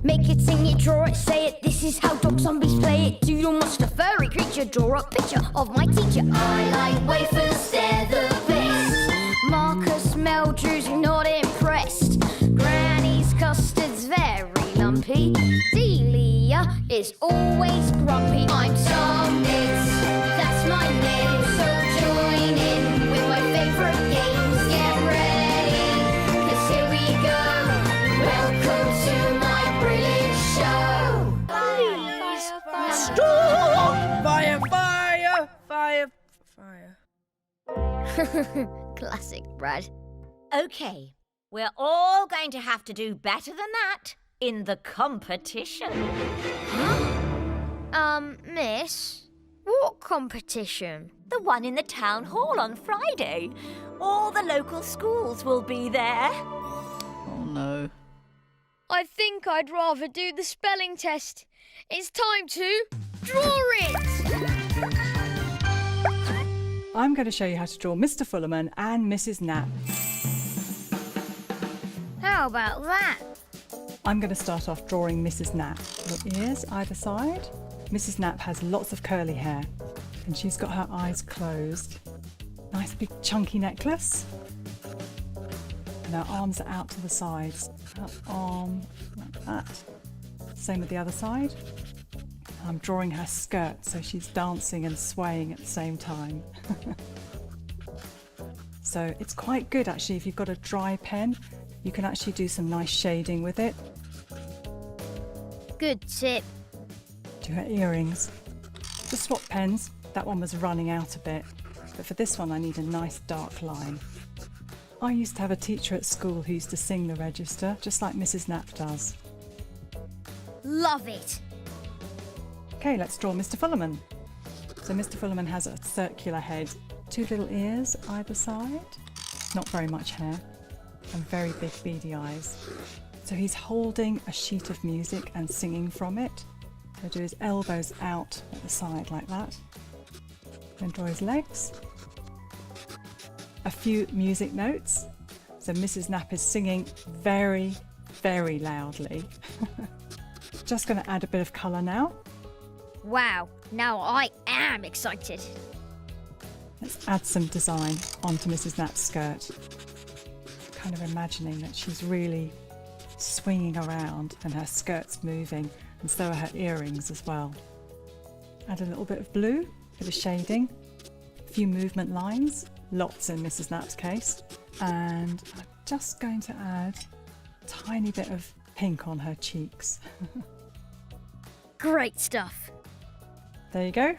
Make it, sing it, draw it, say it. This is how dog zombies play it. Doodle monster, furry creature, draw a picture of my teacher. I like wafers, they're the best. Marcus, Meldrew's not impressed. Granny's custard's very lumpy. Delia is always grumpy. I'm Tom Bits, that's my name. So join in with my favourite games. Get ready, 'cause here we go. Welcome to my brilliant show. Fire, Stop! Fire, fire, fire, fire. Classic, Brad. OK, we're all going to have to do better than that in the competition. Miss, what competition? The one in the town hall on Friday. All the local schools will be there. Oh no. I think I'd rather do the spelling test. It's time to draw it! I'm going to show you how to draw Mr Fullerman and Mrs Knapp. How about that? I'm going to start off drawing Mrs Knapp. Little ears either side. Mrs Knapp has lots of curly hair and she's got her eyes closed. Nice big chunky necklace. And her arms are out to the sides. Her arm like that. Same with the other side. I'm drawing her skirt so she's dancing and swaying at the same time. So it's quite good actually if you've got a dry pen. You can actually do some nice shading with it. Good tip. Do her earrings. Just swap pens. That one was running out a bit, but for this one I need a nice dark line. I used to have a teacher at school who used to sing the register, just like Mrs Knapp does. Love it. Okay, let's draw Mr Fullerman. So Mr Fullerman has a circular head, 2 little ears either side, not very much hair, and very big beady eyes. So he's holding a sheet of music and singing from it. So do his elbows out at the side like that. Then draw his legs. A few music notes. So Mrs Knapp is singing very, very loudly. Just going to add a bit of colour now. Wow, now I am excited. Let's add some design onto Mrs Knapp's skirt. Kind of imagining that she's really swinging around and her skirt's moving, and so are her earrings as well. Add a little bit of blue, bit of shading, a few movement lines, lots in Mrs Knapp's case, and I'm just going to add a tiny bit of pink on her cheeks. Great stuff. There you go.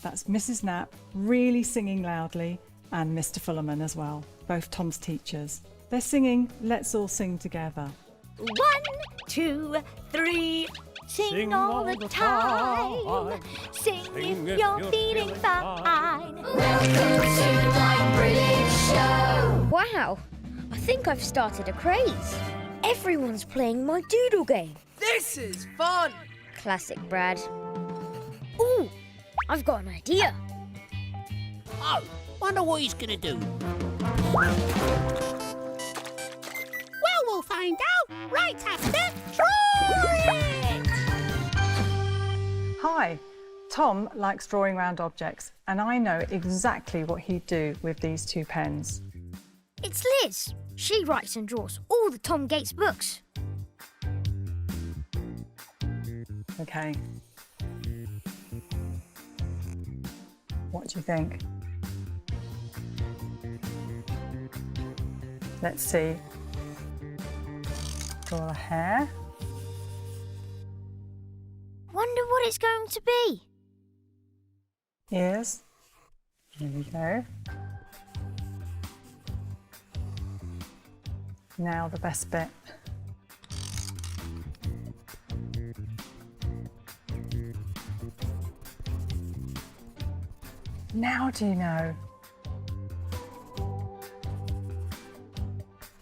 That's Mrs Knapp really singing loudly, and Mr Fullerman as well, both Tom's teachers. They're singing Let's All Sing Together. 1, 2, 3. Sing all the time. Sing if you're feeling fine. Welcome to my brilliant show. Wow, I think I've started a craze. Everyone's playing my doodle game. This is fun. Classic, Brad. Ooh, I've got an idea. Oh, wonder what he's gonna do. Well, we'll find out right after drawing. Hi, Tom likes drawing round objects, and I know exactly what he'd do with these 2 pens. It's Liz. She writes and draws all the Tom Gates books. Okay. What do you think? Let's see. Draw a hair. Wonder what it's going to be. Ears. Here we go. Now the best bit. Now do you know?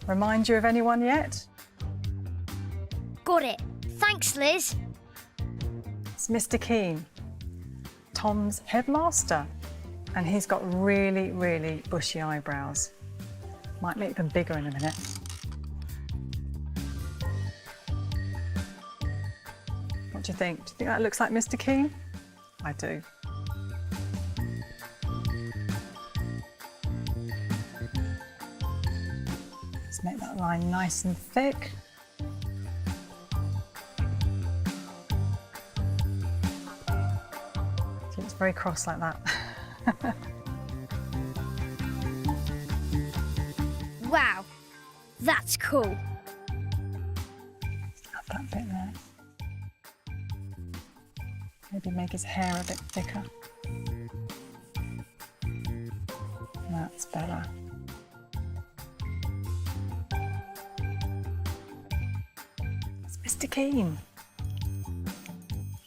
Remind you of anyone yet? Got it. Thanks, Liz. It's Mr Keane, Tom's headmaster, and he's got really, really bushy eyebrows. Might make them bigger in a minute. do you think? Do you think that looks like Mr. Keen? I do. Let's make that line nice and thick. It looks very cross like that. Wow, that's cool. Have that bit there. Maybe make his hair a bit thicker. That's better. It's Mr. Keen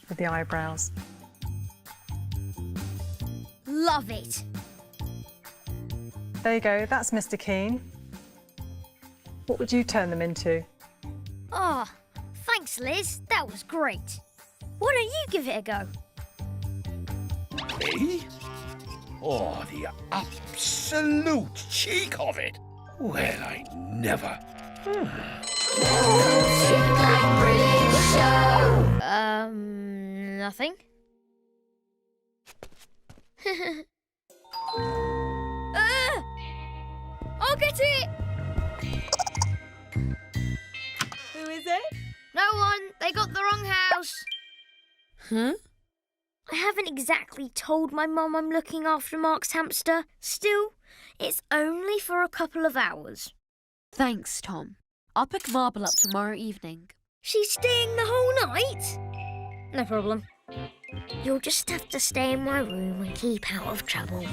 with the eyebrows. Love it. There you go, that's Mr. Keen. What would you turn them into? Oh, thanks, Liz. That was great. Why don't you give it a go? Me? Oh, the absolute cheek of it. Well, I never. Nothing. I'll get it! Who is it? No one. They got the wrong house. Huh? I haven't exactly told my mum I'm looking after Mark's hamster. Still, it's only for a couple of hours. Thanks, Tom. I'll pick Marble up tomorrow evening. She's staying the whole night? No problem. You'll just have to stay in my room and keep out of trouble.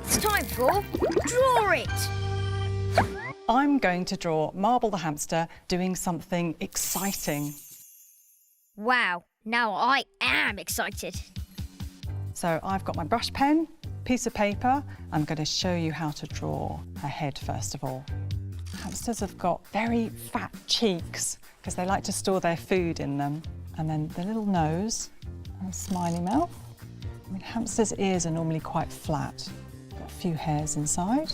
It's time for Draw It! I'm going to draw Marble the hamster doing something exciting. Wow, now I am excited. So I've got my brush pen, piece of paper. I'm going to show you how to draw a head first of all. Hamsters have got very fat cheeks because they like to store their food in them. And then the little nose and a smiley mouth. I mean, hamsters' ears are normally quite flat. Got a few hairs inside.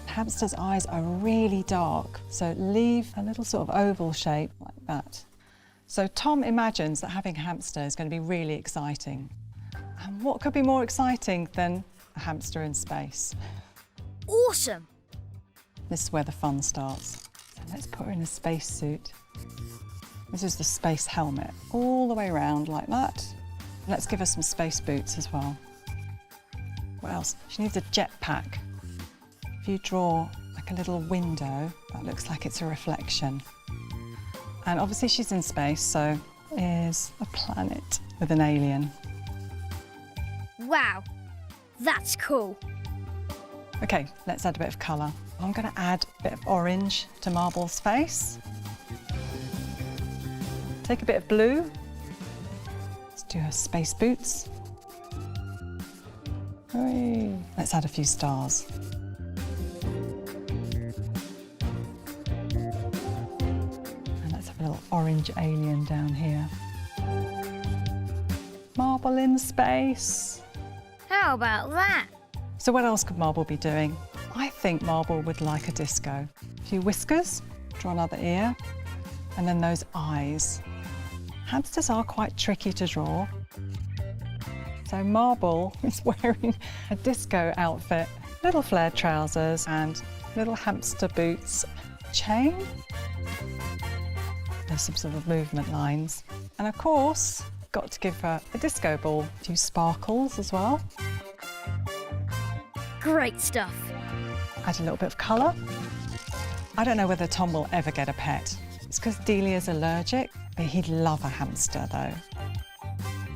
Hamsters' eyes are really dark, so leave a little sort of oval shape like that. So Tom imagines that having a hamster is going to be really exciting. And what could be more exciting than a hamster in space? Awesome! This is where the fun starts. So let's put her in a space suit. This is the space helmet, all the way around like that. Let's give her some space boots as well. What else? She needs a jetpack. If you draw like a little window, that looks like it's a reflection. And obviously she's in space, so here's a planet with an alien. Wow, that's cool. Okay, let's add a bit of colour. I'm going to add a bit of orange to Marble's face. Take a bit of blue. Let's do her space boots. Hooray. Let's add a few stars. And let's have a little orange alien down here. Marble in space. How about that? So what else could Marble be doing? I think Marble would like a disco. A few whiskers, draw another ear, and then those eyes. Hamsters are quite tricky to draw. So Marble is wearing a disco outfit, little flared trousers and little hamster boots, chain. There's some sort of movement lines. And of course, got to give her a disco ball, a few sparkles as well. Great stuff. Add a little bit of colour. I don't know whether Tom will ever get a pet. It's because Delia's allergic, but he'd love a hamster though.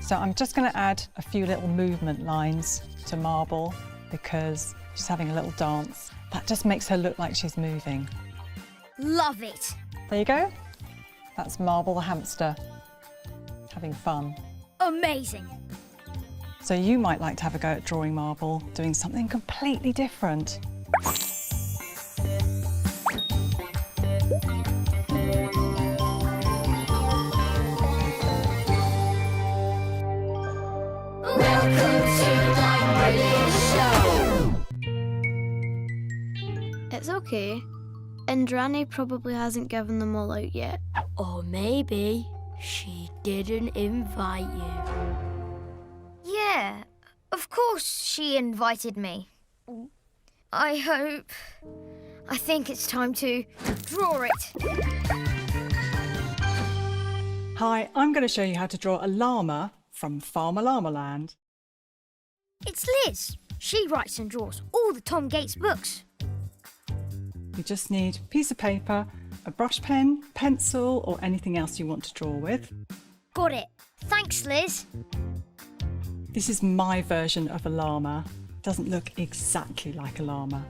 So I'm just going to add a few little movement lines to Marble because she's having a little dance. That just makes her look like she's moving. Love it. There you go. That's Marble the hamster, having fun. Amazing. So you might like to have a go at drawing Marble, doing something completely different. It's okay. Indrani probably hasn't given them all out yet. Or maybe She didn't invite you. Yeah, of course she invited me. I think it's time to draw it. Hi, I'm going to show you how to draw a llama from Farmer Llama Land. It's Liz. She writes and draws all the Tom Gates books. You just need a piece of paper, a brush pen, pencil, or anything else you want to draw with. Got it. Thanks, Liz. This is my version of a llama. It doesn't look exactly like a llama.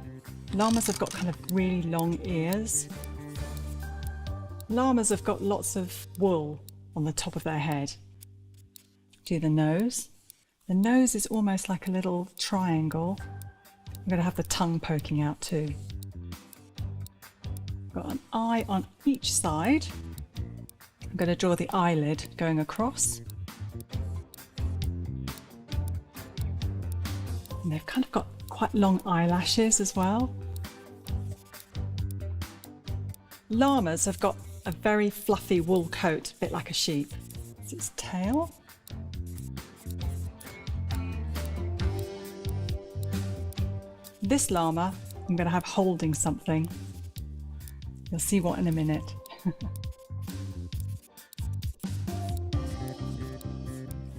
Llamas have got kind of really long ears. Llamas have got lots of wool on the top of their head. Do the nose. The nose is almost like a little triangle. I'm going to have the tongue poking out too. Got an eye on each side. I'm going to draw the eyelid going across. And they've kind of got quite long eyelashes as well. Llamas have got a very fluffy wool coat, a bit like a sheep. It's its tail. This llama, I'm going to have holding something. You'll see what in a minute.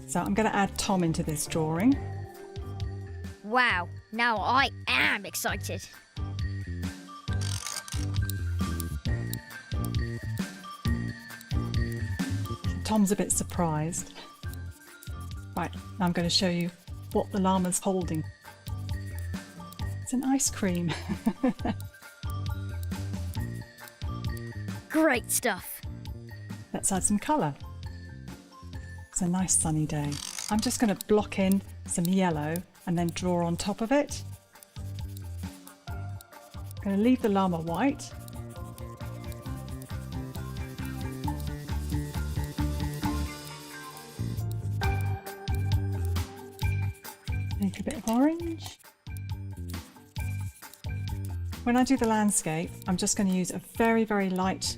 So I'm going to add Tom into this drawing. Wow, now I am excited. Tom's a bit surprised. Right, now I'm going to show you what the llama's holding. It's an ice cream. Great stuff. Let's add some colour. It's a nice sunny day. I'm just going to block in some yellow and then draw on top of it. I'm going to leave the llama white. Make a bit of orange. When I do the landscape, I'm just going to use a very, very light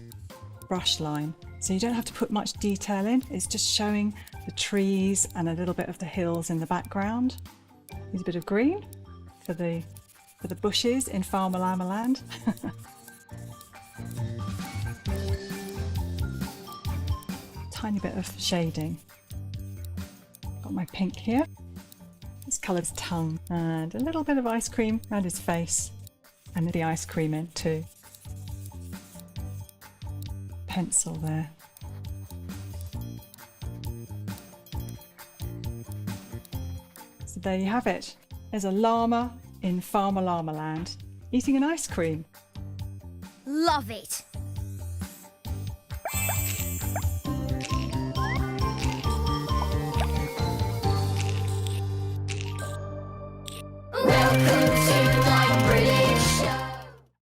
brush line. So you don't have to put much detail in. It's just showing the trees and a little bit of the hills in the background. Use a bit of green for the bushes in Farmer Llama Land. Tiny bit of shading. Got my pink here. This colour's tongue and a little bit of ice cream around his face. And the ice cream in too. Pencil there. So there you have it. There's a llama in Farmer Llama Land eating an ice cream. Love it.